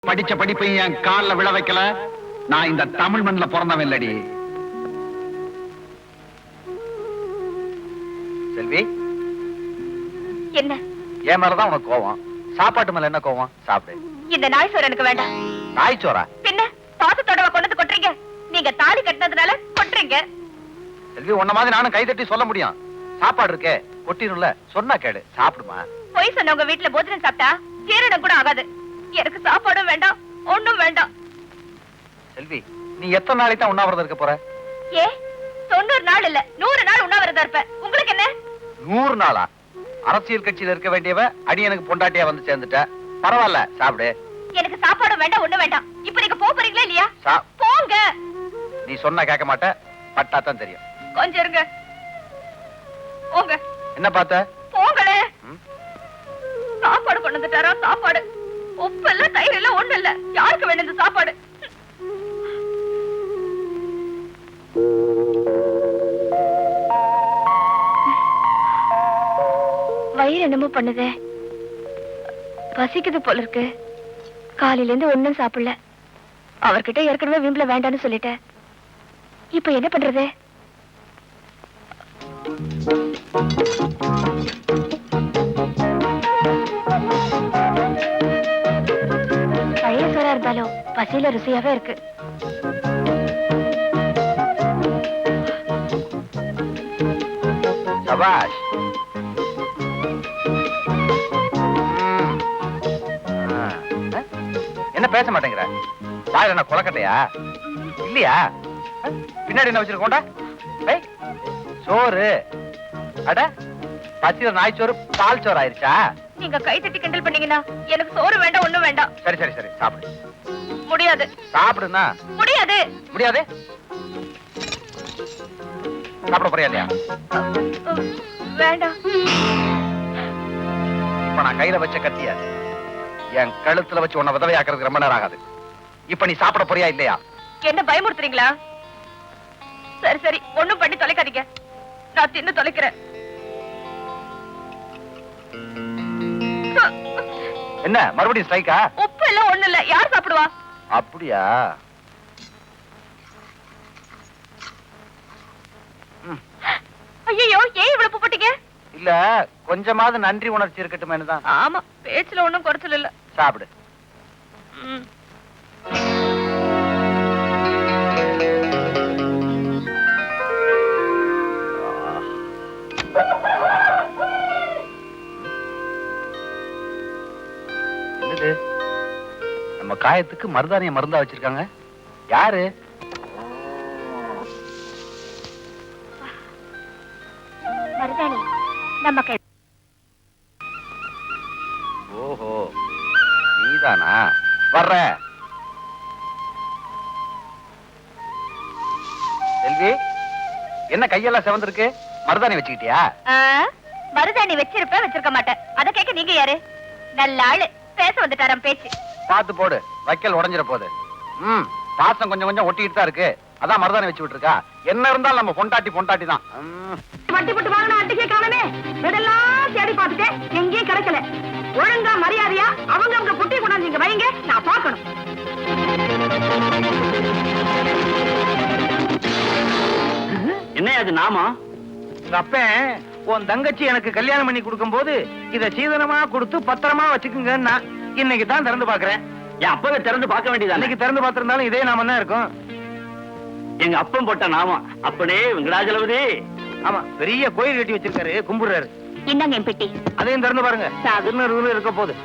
படிச்ச படிப்பை என் கால்ல விழ வைக்கல. நான் இந்த தமிழ் மண்ணில பிறந்தவன் இல்லடி. செல்வி, என்ன என் மேலதான் உனக்கு கோவம். சாப்பாட்டு மேல என்ன கோவம்? சாப்பிடு. இந்த நாய் சோறு எனக்கு வேண்டாம். நாய் சோறா? பின்ன பாசத்தோட கொண்டு கொட்டுறீங்க. நீங்க தாலி கட்டினதுனால கொட்டுறீங்க. செல்வி, உன்ன மாதிரி நானும் கை தட்டி சொல்ல முடியும். சாப்பாடு இருக்கே, கொட்டிரும்ல. சொன்னா கேடு, சாப்பிடுமா. பொய் சொன்னவங்க வீட்டுல போஜனம் சாப்பிட்டா ஜீரணம் கூட ஆகாது. எனக்கு சாப்பாடும் வேண்டாம், ஒண்ணும் வேண்டாம். செல்வி, நீ எத்தனை நாளைக்கு தான் உண்ணாவிரதம் இருக்க போற? ஏ 90 நாள் இல்ல 100 நாள் உண்ணாவிரதம் இருப்ப. உங்களுக்கு என்ன? 100 நாளா? அரசியல் கட்சியில இருக்க வேண்டியவ அடி எனக்கு பொண்டாட்டியா வந்து சேர்ந்துட்ட. பரவாயில்ல, சாப்பிடு. எனக்கு சாப்பாடும் வேண்டாம், ஒண்ணும் வேண்டாம். இப்ப நீங்க போறீங்களா இல்லையா? போங்க. நீ சொன்னா கேட்க மாட்ட, பட்டா தான் தெரியும். கொஞ்சம் இருங்க. போங்க. என்ன பார்த்த? போங்களே. சாப்பாடு கொண்டு வந்துட்டாரா? சாப்பாடு உப்பு இல்ல, தயிர் இல்ல, ஒண்ணு இல்ல. யாருக்கு வேணும் இந்த சாப்பாடு? வயிறு என்னமோ பண்ணுதே, பசிக்குது போல இருக்கு. காலையில இருந்து ஒண்ணும் சாப்பிடல. அவர்கிட்ட ஏற்கனவே வீம்புல வேண்டான்னு சொல்லிட்டேன். இப்ப என்ன பண்றது? பழைய சோறா இருந்தாலும் பசியில ருசியாவே இருக்கு. சபாஷ். என்ன பேச மாட்டேங்கிற? வாயில என்ன கொலக்கட்டையா இல்லையா? பின்னாடி என்ன வச்சிருக்கோண்டா? சோறு. அட, பச்சில நாய் சோறு பால் சோறு ஆயிருச்சா? நீங்க கை தட்டி கிண்டல் பண்ணீங்கன்னா எனக்கு சோறு வேண்டாம், ஒண்ணும் வேண்டாம். சரி சரி சரி, சாப்பிடு. முடியாது. சாப்பிடுனா? முடியாது. முடியாது? சாப்பிட போறியா இல்லையா? வேண்டாம். இப்ப நான் கையில வச்ச கத்திய என் கழுத்துல வச்சு உன்னை விதவையாக்குறதுக்கு ரொம்ப நேரம் ஆகாது. இப்ப நீ சாப்பிட போறியா இல்லையா? என்ன பயமுறுத்துறீங்களா? சரி சரி, ஒண்ணும் பண்ணி தொலைக்காதீங்க. நான் தின்னு தொலைக்கிறேன். என்ன மறுபடியும் ஸ்ட்ரைக்கா? உப்பு இல்ல, ஒண்ணு இல்ல. யார் சாப்பிடுவா? அப்படியா? ஐயோ, ஏன் இவ்வளவு உப்பு போட்டீங்க? இல்ல, கொஞ்சமாவது நன்றி உணர்ச்சி இருக்கட்டுமேனு தான். ஆமா, பேச்சுல ஒண்ணும் குறைச்சல் இல்ல. சாப்பிடு. என்னது? நம்ம காயத்துக்கு மருதானிய மருந்தா வச்சிருக்காங்க. யாரு? மருதாணி நம்ம கை. ஓஹோ, நீதானா? வர்ற. செல்வி, என்ன கையெல்லாம் செவந்திருக்கு? மருதாணி வச்சுக்கிட்டியா? மருதாணி வச்சிருப்ப, வச்சிருக்க மாட்டேன். அத கேட்க நீங்க யாரு? நல்ல ஆளு, பேச வந்துட்டாராம் பேச்சு. பார்த்து போடு, வைக்கல் உடைஞ்சிட போகுது. பாசம் கொஞ்சம் கொஞ்சம் ஒட்டிட்டு தான் இருக்கு. அதான் மருதாணி வச்சு விட்டுருக்கா. என்ன இருந்தாலும் நம்ம பொண்டாட்டி தான். வட்டி போட்டு வாங்கின அட்டிக்கே காணமே. இதெல்லாம் தேடி பார்த்துட்டேன், எங்கேயும் கிடைக்கல. ஒழுங்கா மரியாதையா அவங்க புட்டி கொண்டாந்து நீங்க வைங்க, நான் பார்க்கணும். என்ன அது நாமா? உங்க அப்பன் உன் தங்கச்சி எனக்கு கல்யாணம் பண்ணி கொடுக்கும் போது இத சீதனமா கொடுத்து பத்திரமா வச்சுக்குங்கன்னா இன்னைக்கு தான் திறந்து பாக்குறேன். என் அப்பவே திறந்து பார்க்க வேண்டியது. அன்னைக்கு திறந்து பார்த்திருந்தாலும் இதே நாம தான் இருக்கும். எங்க அப்பன் போட்ட நாமா. அப்பனே வெங்கடாஜலபதி. ஆமா, பெரிய கோயில் கட்டி வச்சிருக்காரு, கும்பிடுறாரு. என்னங்க என் பெட்டி? அதையும் திறந்து பாருங்க. திருநூறு இருக்க போகுது.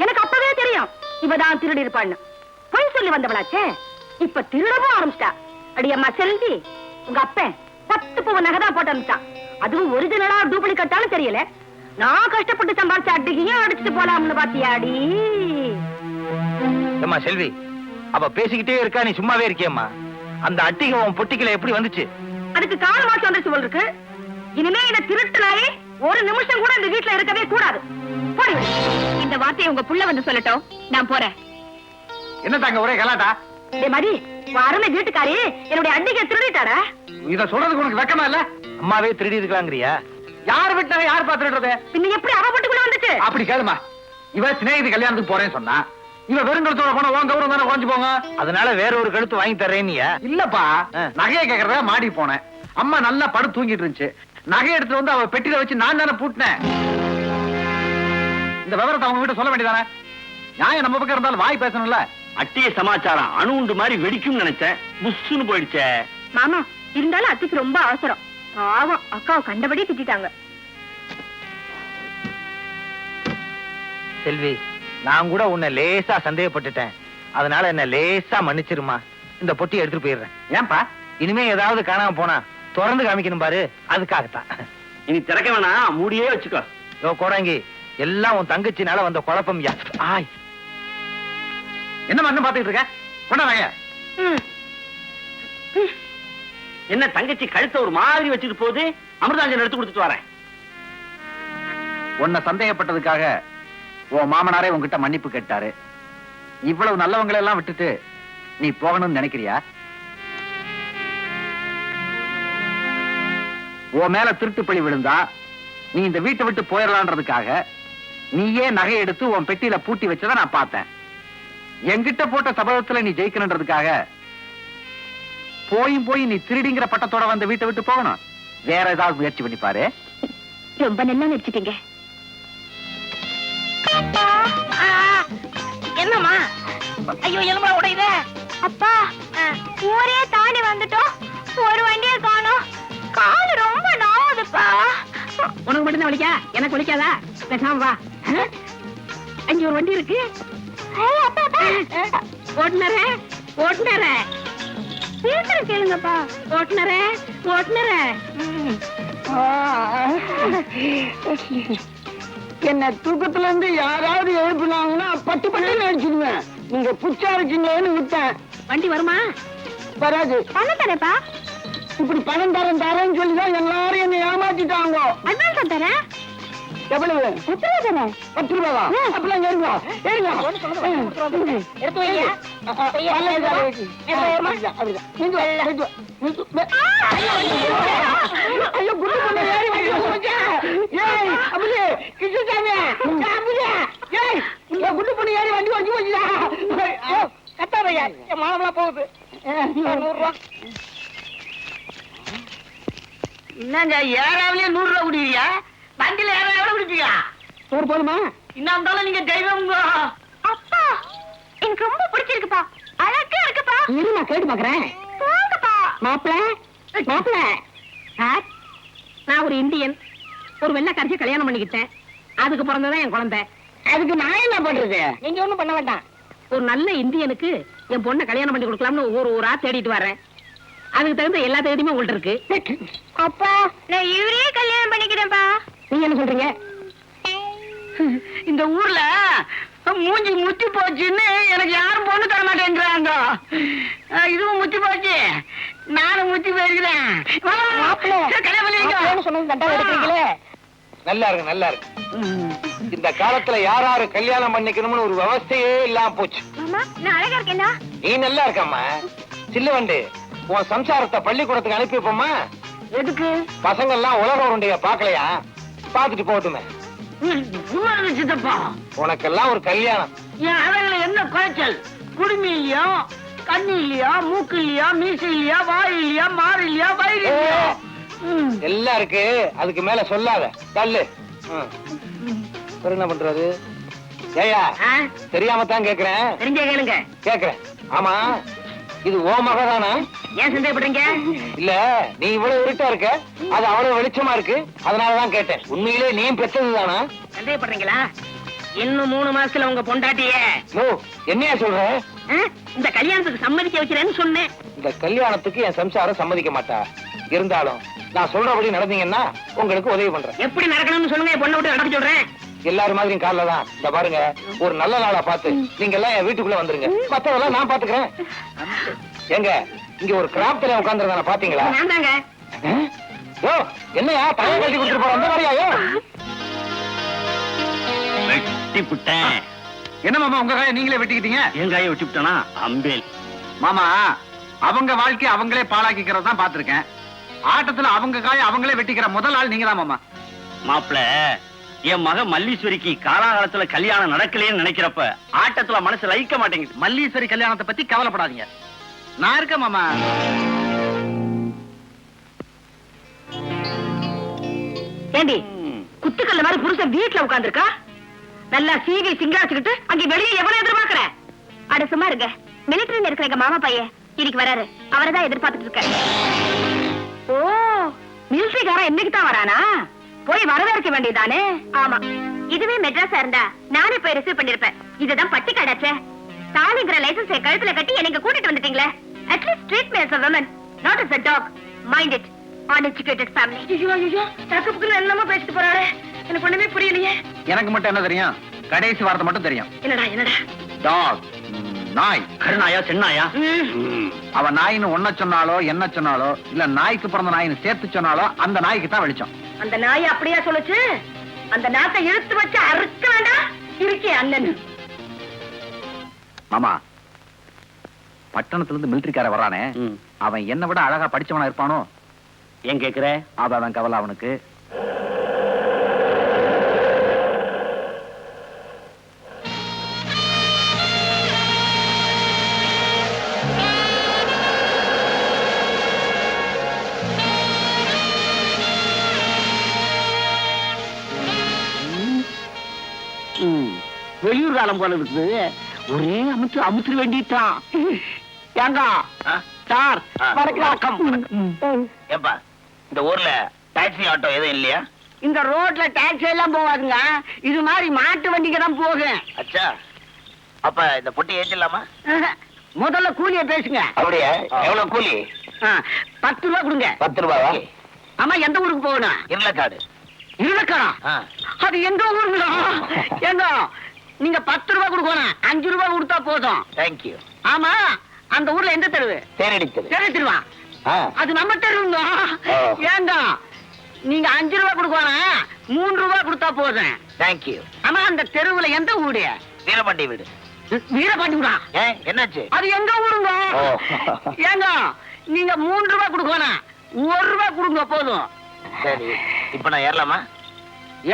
எனக்கு அப்பவே தெரியும் இவதான் திருடி இருப்பான்னு. பொய் சொல்லி வந்தவளாச்சே, இப்ப திருடவும் ஆரம்பிச்சிட்டா. அடியம்மா செல்வி, உங்க அப்பன் 10 பவுன் நகைதான் போட்டு அனுப்பிச்சான். அதுவும் ஒரிஜினலா டூப்ளிகேட்டாலும் தெரியல. நான் கஷ்டப்பட்டு சம்பாதிச்ச அடிக்கையும் அடிச்சுட்டு போலாம்னு பாத்தியாடி. அம்மா செல்வி, அவ பேசிக்கிட்டே இருக்கா, நீ சும்மாவே இருக்கியம்மா. அந்த அட்டிகை உன் பொட்டிக்கல எப்படி வந்துச்சு? அதுக்கு கால் மாசம் வந்துச்சு போல் இருக்கு. இனிமே இந்த திருட்டுனாலே ஒரு நிமிஷம் கூட இந்த வீட்டுல இருக்கவே கூடாது. போடி. இந்த வார்த்தையை உங்க புள்ள வந்து சொல்லட்டும், நான் போறேன். என்ன தாங்க ஒரே கலாட்டா? டேய் மதி, உன் அருமை வீட்டுக்காரி என்னுடைய அன்னைக்கு திருடிட்டாரா? இத சொல்றதுக்கு உனக்கு வெக்கமா இல்ல? அம்மாவே திருடி இருக்கலாங்கிறியா? யார் விட்டா யார் பாத்துறது? பின்ன எப்படி அவ வீட்டுக்குள்ள வந்துச்சு? அப்படி கேளுமா. இவ சிநேகிதி கல்யாணத்துக்கு போறேன்னு சொன்னா, இவ வெறுங்கலத்தோட போன உன் கௌரவம் தானே குறைஞ்சு போங்க. அதனால வேற ஒரு கழுத்து வாங்கி தரேனியா? இல்லப்பா, ஆ. நகையை கேக்குறத மாடி போனேன். அம்மா நல்லா படுத்து தூங்கிட்டு இருந்துச்சு. நகை எடுத்து வந்து அவ பெட்டியில வச்சு நான் தானே பூட்டினேன். இந்த விவரத்தை அவங்க வீட்டு சொல்ல வேண்டியதானே? நியாயம் நம்ம பக்கம் இருந்தாலும் வாய் பேசணும்ல. அட்டிய சமாச்சாரம் அணுண்டு மாதிரி வெடிக்கும் நினைச்சேன், புஷ்ஷுன்னு போயிடுச்சே. மாமா, இருந்தாலும் அத்தைக்கு ரொம்ப அவசரம். பாவம், அக்காவை கண்டபடி திட்டாங்க. செல்வி, நான் கூட உன்னை லேசா சந்தேகப்பட்டுட்டேன். அதனால என்ன லேசா மன்னிச்சிருமா. இந்த பொட்டி எடுத்துட்டு போயிடுறேன். ஏன்பா? இனிமே ஏதாவது காணாம போனா திறந்து காமிக்கணும் பாரு, அதுக்காகத்தான். இனி திறக்க வேணாம், மூடியே வச்சுக்கோ. யோ கோடாங்கி, எல்லாம் உன் தங்கச்சினால வந்த குழப்பம் யா. ஆய், என்ன மண்ணு பாத்துக்கிட்டு இருக்க? கொண்டாங்க. என்ன தங்கச்சி கழுத்த ஒரு மாதிரி வச்சுட்டு போகுது? அமிர்தாஞ்சன் எடுத்து கொடுத்துட்டு வரேன். உன்னை சந்தேகப்பட்டதுக்காக உன் மாமனாரே உன்கிட்ட மன்னிப்பு கேட்டாரு. இவ்வளவு நல்லவங்களை எல்லாம் விட்டுட்டு நீ போகணும்னு நினைக்கிறியா? உன் மேல திருட்டு பழி விழுந்தா நீ இந்த வீட்டை விட்டு போயிடலான்றதுக்காக நீயே நகை எடுத்து உன் பெட்டியில பூட்டி வச்சதை நான் பார்த்தேன். என்கிட்ட போட்ட சபதத்துல நீ ஜெயிக்கணுன்றதுக்காக போய் நீ திருடிங்கிற பட்டத்தோட வந்து வீட்டை விட்டு போகணும். வேற ஏதாவது முயற்சி பண்ணி பாரு. ரொம்ப நல்லா நடிச்சிட்டீங்க. என்னம்மா? ஐயோ, எலும்பா உடையுதே. அப்பா, ஊரே தாண்டி வந்துட்டோம், ஒரு வண்டியை காணோம். காலு ரொம்ப நாவுதுப்பா. உனக்கு மட்டும் தான் வலிக்கா? எனக்கு வலிக்காதா? பேசாம வா. அங்க ஒரு வண்டி இருக்கு. ஓட்டுனரே, ஓட்டுனரே, சீக்கிரம் கேளுங்கப்பா. ஓட்டுனரே, ஓட்டுனரே. என்ன தூக்கத்துல இருந்து யாராவது எழுப்பினாங்கன்னா பட்டு பட்டு அடிச்சிருவேன். நீங்க புச்சா இருக்கீங்களேன்னு விட்டேன். வண்டி வருமா? வராது. பணம் தரேப்பா. இப்படி பணம் தரேன்னு சொல்லிதான் எல்லாரும் என்ன ஏமாத்திட்டாங்க. அட்வான்ஸ் தரேன். எவ்வளவு? 10 ரூபா தரேன். 10 ரூபாவா? அப்பெல்லாம் ஏறுங்க, ஏறுங்க. எடுத்து வைங்க. ஐயோ, குண்டு பொண்ணு ஏறி வண்டி போச்சே. ஏய் அபுஜி, கிருஷ்ணசாமி, அபுஜி, ஏய் இந்த குண்டு பொண்ணு ஏறி வண்டி வண்டி போச்சுடா. கத்தாதையா, என் மானம்லாம் போகுது. 100 ரூபா. என்னங்க ஏறாவிலே 100 ரூபா குடிக்கிறியா? வண்டியில எவ்வளவு குடிப்பீங்க? 100 போதுமா? இன்னும் இருந்தாலும் நீங்க தெய்வம். அப்பா, எனக்கு ரொம்ப பிடிச்சிருக்குப்பா. அழகா இருக்குப்பா. இரு, நான் கேட்டு பாக்குறேன். போங்கப்பா. மாப்பிள்ள சார், நான் ஒரு இந்தியன், ஒரு வெள்ளைக்காரியை கல்யாணம் பண்ணிக்கிட்டேன். அதுக்கு பிறந்ததான் என் குழந்தை. அதுக்கு நான் என்ன பண்றது? நீங்க ஒண்ணும் பண்ண வேண்டாம். ஒரு நல்ல இந்தியனுக்கு என் பொண்ணை கல்யாணம் பண்ணி கொடுக்கலாம்னு ஊர் ஊரா தேடிட்டு வர்றேன். அதுக்கு தகுந்த எல்லா தேதியுமே உங்கள்ட்ட இருக்கு. அப்பா, நான் இவரே கல்யாணம் பண்ணிக்கிறேன்ப்பா. நீங்க என்ன சொல்றீங்க? இந்த ஊர்ல மூஞ்சி முத்தி போச்சுன்னு எனக்கு யாரும் பொண்ணு தர மாட்டேங்கிறாங்க. இதுவும் முத்தி போச்சு, நானும் முத்தி போயிருக்கிறேன். நல்லா இருக்கு, நல்லா இருக்கு. இந்த காலத்துல யாராரு கல்யாணம் பண்ணிக்கணும்னு ஒரு விவசாயே இல்லாம போச்சு. மாமா, நான் அழகா இருக்கேனா? நீ நல்லா இருக்கம்மா. சில்லுவண்டு, உன் சம்சாரத்தை பள்ளிக்கூடத்துக்கு அனுப்பி வைப்போமா? எதுக்கு? பசங்க எல்லாம் உலக உருண்டைய பாக்கலையா? பாத்துட்டு போட்டுமே. சித்தப்பா, உனக்கெல்லாம் ஒரு கல்யாணம். என் அழகுல என்ன குறைச்சல்? குடுமி இல்லையா, கண்ணு இல்லையா, மூக்கு இல்லையா, மீசை இல்லையா, வாய் இல்லையா, மாறு இல்லையா, வயிறு இல்லையா? எல்லாம் இருக்கு, அதுக்கு மேல சொல்லாத. தள்ளு. என்ன பண்றது? ஏயா, தெரியாம தான் கேக்குறேன். தெரிஞ்ச கேளுங்க. கேக்குறேன். ஆமா, இது ஓ மகதானா? ஏன் சந்தேகப்படுறீங்க? இல்ல, நீ இவ்வளவு இருட்டா இருக்க, அது அவ்வளவு வெளிச்சமா இருக்கு, அதனாலதான் கேட்டேன். உண்மையிலே நீ பெற்றதுதானா? சந்தேகப்படுறீங்களா? இன்னும் 3 மாசத்துல உங்க பொண்டாட்டிய என்னையா சொல்ற? இந்த கல்யாணத்துக்கு சம்மதிக்க வைக்கிறேன்னு சொன்னேன். இந்த கல்யாணத்துக்கு என் சம்சாரம் சம்மதிக்க மாட்டா. இருந்தாலும் நான் சொல்றபடி நடந்தீங்கன்னா உங்களுக்கு உதவி பண்றேன். எப்படி நடக்கணும்னு சொல்லுங்க, பொண்ணை விட்டு நடக்க சொல்றேன். எல்லாரும் மாதிரியும் கார்ல தான். இந்த பாருங்க, ஒரு நல்ல நாளா பார்த்து நீங்க எல்லாம் என் வீட்டுக்குள்ள வந்துருங்க. மத்தவெல்லாம் நான் பாத்துக்கிறேன். எங்க இங்க ஒரு கிராப்ல உட்கார்ந்துருந்தான பாத்தீங்களா? நான் தாங்க. என்னையா தலையை கட்டி கொடுத்துட்டு போற அந்த மாதிரியா? வெட்டி புட்டேன். என்ன மாமா உங்க காயை நீங்களே வெட்டிக்கிட்டீங்க? என் காயை வெட்டி விட்டானா அம்பேல். மாமா அவங்க வாழ்க்கையை அவங்களே பாழாக்கிக்கிறத தான் பாத்திருக்கேன். ஆட்டத்துல அவங்க காயை அவங்களே வெட்டிக்கிற முதல் ஆள் நீங்க தான் மாமா. மாப்பிள, என் மக மல்லீஸ்வரிக்கு காலாகாலத்துல கல்யாணம் நடக்கலையேன்னு நினைக்கிறப்ப ஆட்டத்துல மனசு லயிக்க மாட்டேங்குது. மல்லீஸ்வரி கல்யாணத்தை பத்தி கவலைப்படாதீங்க, நான் இருக்கேன் மாமா. ஏண்டி குத்துக்கல்ல மாதிரி புருஷன் வீட்டுல உட்கார்ந்துருக்கா? நல்லா சீவி சிங்காச்சுக்கிட்டு அங்க வெளியே எவ்வளவு எதிர்பார்க்கற? அட சும்மா இருங்க. மிலிட்டரியில இருக்கிற எங்க மாமா பையன் இன்னைக்கு வராரு. அவரைதான் எதிர்பார்த்துட்டு இருக்கேன். ஓ, மிலிட்டரிக்காரன் என்னைக்கு தான் வரானா? போய் வரவேற்க வேண்டியதானே? ஆமா, இதுவே மெட்ராஸா இருந்தா நானே போய் ரிசீவ் பண்ணிருப்பேன். இதுதான் பட்டிக்காடாச்சே. தாலிங்கிற லைசன்ஸை கழுத்துல கட்டி எனக்கு கூட்டிட்டு வந்துட்டீங்களே. At least treat me as a woman, not as a dog. Mind it. Uneducated family. ஐயோ தக்குப்புக்கு என்னமோ பேசிட்டு போறாரு. எனக்கு ஒண்ணுமே புரியலையே. எனக்கு மட்டும் என்ன தெரியும்? கடைசி வார்த்தை மட்டும் தெரியும். என்னடா? டாக், நாய். கருணாயா சென்னாயா? அவ நாயின்னு ஒன்ன சொன்னாலோ என்ன சொன்னாலோ, இல்ல நாய்க்கு பிறந்த நாயின்னு சேர்த்து சொன்னாலோ அந்த நாய்க்கு தான் வெளிச்சம். அந்த நாய் அப்படியே சொல்லுச்சு. அந்த நாட்டை இழுத்து வச்சு அறுக்க வேண்டாம். இருக்கே அண்ணன். மாமா, பட்டணத்துல இருந்து மிலிட்டரிக்கார வரானே, அவன் என்ன விட அழகா படிச்சவனா இருப்பானோ? ஏன் கேக்குற? அவன் கவலை அவனுக்கு. வெளியூர் காலம் போல இருக்குது. ஒரே அமுத்து வேண்டிட்டான். ஏங்க சார், வணக்கம். ஏப்பா, இந்த ஊர்ல டாக்ஸி ஆட்டோ எதுவும் இல்லையா? இந்த ரோட்ல டாக்ஸி எல்லாம் போவாதுங்க. இது மாதிரி மாட்டு வண்டிக்கு தான் போகும். அச்சா, அப்ப இந்த பொட்டி ஏற்றிடலாமா? முதல்ல கூலிய பேசுங்க. அப்படியா? எவ்வளவு கூலி? 10 ரூபா கொடுங்க. 10 ரூபாவா? ஆமா, எந்த ஊருக்கு போகணும்? இருளக்காடு. இருளக்கா? அது எந்த ஊருங்க? ஏங்க, நீங்க 10 ரூபா கொடுக்கணும். 5 ரூபா கொடுத்தா போதும். தேங்க்யூ. ஆமா, அந்த ஊர்ல எந்த தெருவு? தேரடித்தது. தெரிஞ்சிருவா. அது நம்ம தெருவுங்க. ஏங்க, நீங்க 5 ரூபா கொடுக்கணும். 3 ரூபா கொடுத்தா போதும். தேங்க்யூ. ஆமா, அந்த தெருவுல எந்த ஊரு? வீரபாண்டி வீடு. வீரபாண்டி ஊரா? என்னாச்சு? அது எங்க ஊருங்க? ஏங்க, நீங்க 3 ரூபா கொடுக்கணும். 1 ரூபா கொடுங்க போதும். சரி, இப்ப நான் ஏறலாமா?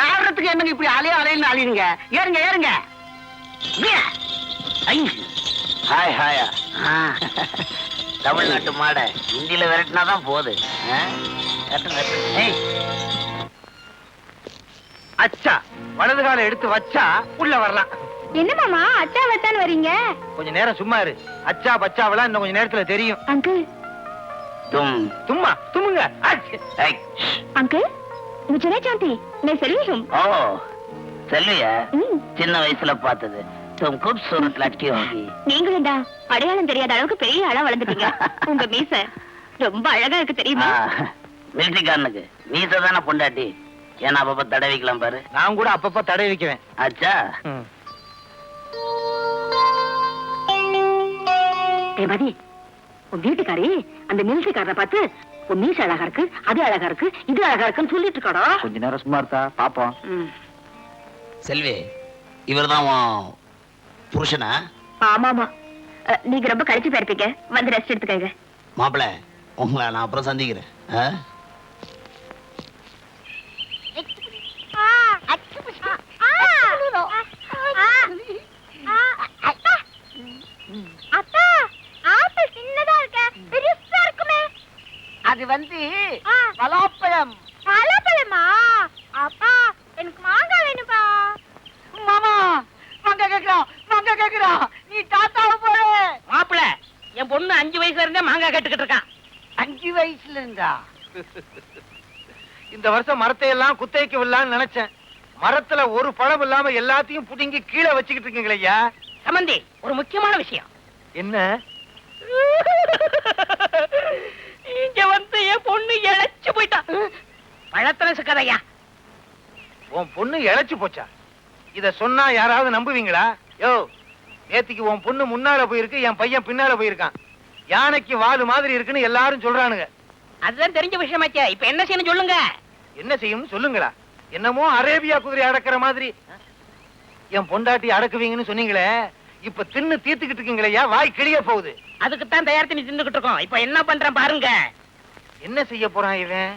ஏறதுக்கு என்னங்க இப்படி அலையின்னு அழியுங்க? ஏறுங்க. ஹாய் ஹாயா. தமிழ்நாட்டு மாட ஹிந்தியில விரட்டினாதான் போகுது. அச்சா, வலது கால எடுத்து வச்சா உள்ள வரலாம். என்ன மாமா அச்சா வச்சான்னு வரீங்க? கொஞ்ச நேரம் சும்மா இரு. அச்சா பச்சாவெல்லாம் இன்னும் கொஞ்ச நேரத்துல தெரியும். அங்கிள், தும்மா தும்முங்க. अंकल मुझे नहीं जानती, मैं सेल्वी हूँ। ஓ, செல்வியா? சின்ன வயசுல பார்த்தது. तुम खूबसूरत लड़की होगी. நீங்களும் தான் அடையாளம் தெரியாத அளவுக்கு பெரிய ஆளா வளர்ந்துட்டீங்க. உங்க மீச ரொம்ப அழகா இருக்கு தெரியுமா? மிலிட்டரிக்காரனுக்கு மீச தானே பொண்டாட்டி. ஏன்னா அப்பப்ப தடவிக்கலாம் பாரு. நான் கூட அப்பப்ப தடை வைக்குவேன். அச்சா, மதி, உன் வீட்டுக்காரி அந்த மிலிட்டரிக்காரரை பார்த்து உன் மீச அழகா இருக்கு, அது அழகா இருக்கு, இது அழகா இருக்குன்னு சொல்லிட்டு இருக்காடா. கொஞ்ச நேரம் சும்மா இருந்தா பாப்போம். செல்வி, இவர்தான் புருஷனா? ஆமாமா, நீங்க ரொம்ப கழிச்சு போயிருப்பீங்க. வந்து ரெஸ்ட் எடுத்துக்கங்க. மாப்பிள்ள, உங்களை நான் அப்புறம் சந்திக்கிறேன். அது வந்து பலாப்பழம். பலாப்பழமா? அப்பா, எனக்கு மாங்காய் வேணும்பா. மாமா, மாங்க கேக்குறோம். நீ தாத்தாவை போற. மாப்பிள, என் பொண்ணு 5 வயசுல இருந்தே மாங்காய் கேட்டுக்கிட்டு இருக்கான். 5 வயசுல இருந்தா? இந்த வருஷம் மரத்தை எல்லாம் குத்தைக்கு விடலான்னு நினைச்சேன். மரத்துல ஒரு பழம் இல்லாம எல்லாத்தையும் புடுங்கி கீழே வச்சுக்கிட்டு இருக்கீங்களே ஐயா. சம்பந்தி, ஒரு முக்கியமான விஷயம். என்ன? இங்க வந்து என் பொண்ணு இழைச்சு போயிட்டா. பழத்துல சிக்கதையா? உன் பொண்ணு இழைச்சு போச்சா? இத சொன்னா யாராவது நம்புவீங்களா? யோ, நேத்திக்கு உன் பொண்ணு முன்னால போயிருக்கு, என் பையன் பின்னால போயிருக்கான். யானைக்கு வாலு மாதிரி இருக்குன்னு எல்லாரும் சொல்றானுங்க. அதுதான் தெரிஞ்ச விஷயமாச்சே. இப்ப என்ன செய்யணும் சொல்லுங்க. என்ன செய்யணும்னு சொல்லுங்களா? என்னமோ அரேபியா குதிரை அடக்கிற மாதிரி. என் பொண்டாட்டி அடக்குவீங்கன்னு சொன்னீங்களே, இப்ப தின்னு தீர்த்துக்கிட்டு இருக்கீங்களேயா, வாய் கிளிய போகுது. அதுக்கு தான் தயார் பண்ணி தின்னுகிட்டு இருக்கோம். இப்ப என்ன பண்றேன் பாருங்க. என்ன செய்ய போறான் இவன்?